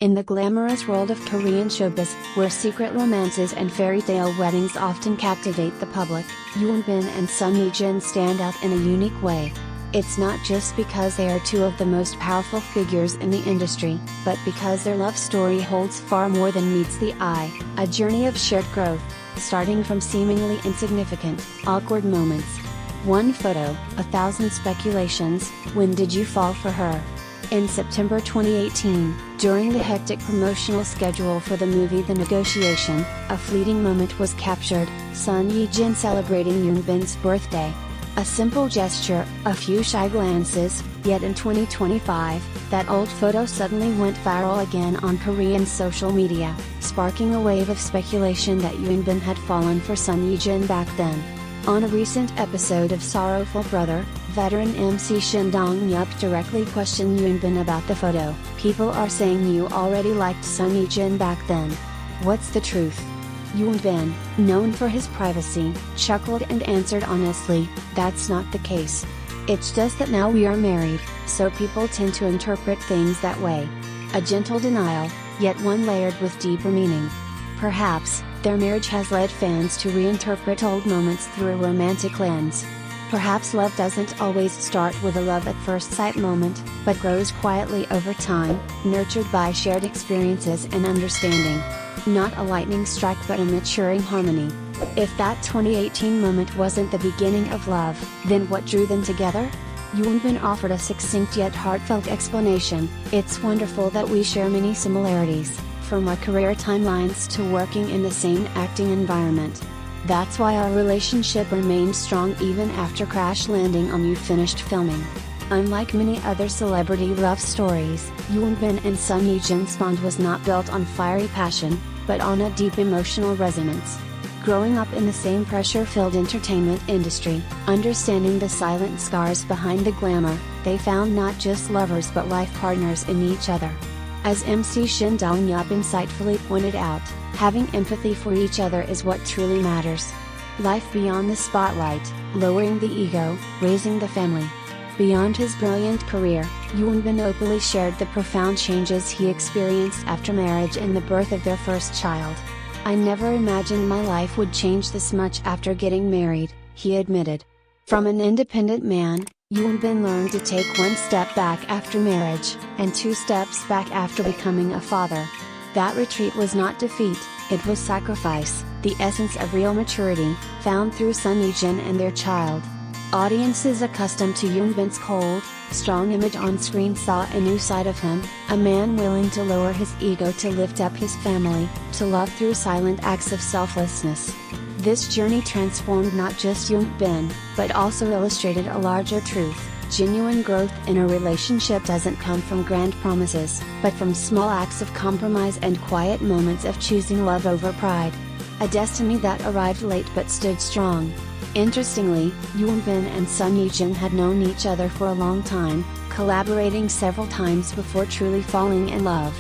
In the glamorous world of Korean showbiz, where secret romances and fairy tale weddings often captivate the public, Hyun and Son Ye Jin stand out in a unique way. It's not just because they are two of the most powerful figures in the industry, but because their love story holds far more than meets the eye, a journey of shared growth, starting from seemingly insignificant, awkward moments. One photo, 1,000 speculations. When did you fall for her? In September 2018, during the hectic promotional schedule for the movie The Negotiation, a fleeting moment was captured, Son Ye Jin celebrating Hyunbin's birthday. A simple gesture, a few shy glances, yet in 2025, that old photo suddenly went viral again on Korean social media, sparking a wave of speculation that Hyunbin had fallen for Son Ye Jin back then. On a recent episode of Sorrowful Brother, veteran MC Shin Dong-yup directly questioned Hyunbin about the photo. "People are saying you already liked Son Ye Jin back then. What's the truth?" Hyunbin, known for his privacy, chuckled and answered honestly, "That's not the case. It's just that now we are married, so people tend to interpret things that way." A gentle denial, yet one layered with deeper meaning. Perhaps, their marriage has led fans to reinterpret old moments through a romantic lens. Perhaps love doesn't always start with a love at first sight moment, but grows quietly over time, nurtured by shared experiences and understanding. Not a lightning strike but a maturing harmony. If that 2018 moment wasn't the beginning of love, then what drew them together? Hyunbin offered a succinct yet heartfelt explanation. "It's wonderful that we share many similarities, from our career timelines to working in the same acting environment. That's why our relationship remains strong even after crash landing on you finished filming." Unlike many other celebrity love stories, Hyunbin and Son Ye Jin's bond was not built on fiery passion, but on a deep emotional resonance. Growing up in the same pressure-filled entertainment industry, understanding the silent scars behind the glamour, they found not just lovers but life partners in each other. As MC Shin Dong-yup insightfully pointed out, having empathy for each other is what truly matters. Life beyond the spotlight, lowering the ego, raising the family. Beyond his brilliant career, Hyunbin openly shared the profound changes he experienced after marriage and the birth of their first child. "I never imagined my life would change this much after getting married," he admitted. From an independent man, Hyunbin learned to take one step back after marriage, and two steps back after becoming a father. That retreat was not defeat, it was sacrifice, the essence of real maturity, found through Son Ye Jin and their child. Audiences accustomed to Hyunbin's cold, strong image on screen saw a new side of him, a man willing to lower his ego to lift up his family, to love through silent acts of selflessness. This journey transformed not just Hyunbin, but also illustrated a larger truth. Genuine growth in a relationship doesn't come from grand promises, but from small acts of compromise and quiet moments of choosing love over pride. A destiny that arrived late but stood strong. Interestingly, Hyunbin and Son Ye Jin had known each other for a long time, collaborating several times before truly falling in love.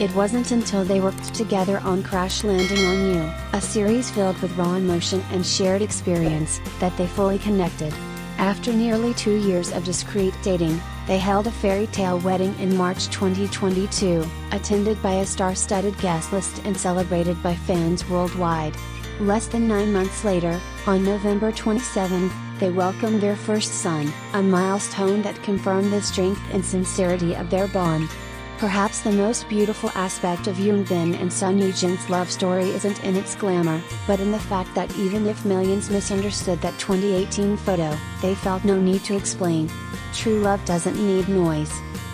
It wasn't until they worked together on Crash Landing on You, a series filled with raw emotion and shared experience, that they fully connected. After nearly 2 years of discreet dating, they held a fairy tale wedding in March 2022, attended by a star-studded guest list and celebrated by fans worldwide. Less than 9 months later, on November 27, they welcomed their first son, a milestone that confirmed the strength and sincerity of their bond. Perhaps the most beautiful aspect of Hyunbin and Son Ye Jin's love story isn't in its glamour, but in the fact that even if millions misunderstood that 2018 photo, they felt no need to explain. True love doesn't need noise.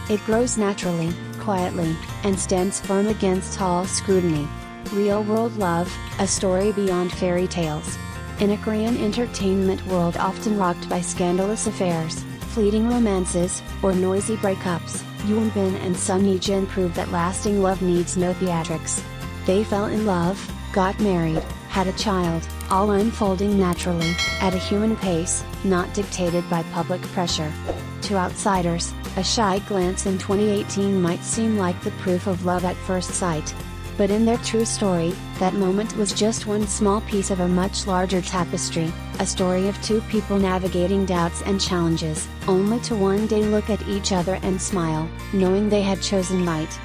It grows naturally, quietly, and stands firm against all scrutiny. Real-world love, a story beyond fairy tales. In a Korean entertainment world often rocked by scandalous affairs, fleeting romances, or noisy breakups, Hyunbin and Son Ye Jin proved that lasting love needs no theatrics. They fell in love, got married, had a child, all unfolding naturally, at a human pace, not dictated by public pressure. To outsiders, a shy glance in 2018 might seem like the proof of love at first sight. But in their true story, that moment was just one small piece of a much larger tapestry, a story of two people navigating doubts and challenges, only to one day look at each other and smile, knowing they had chosen right.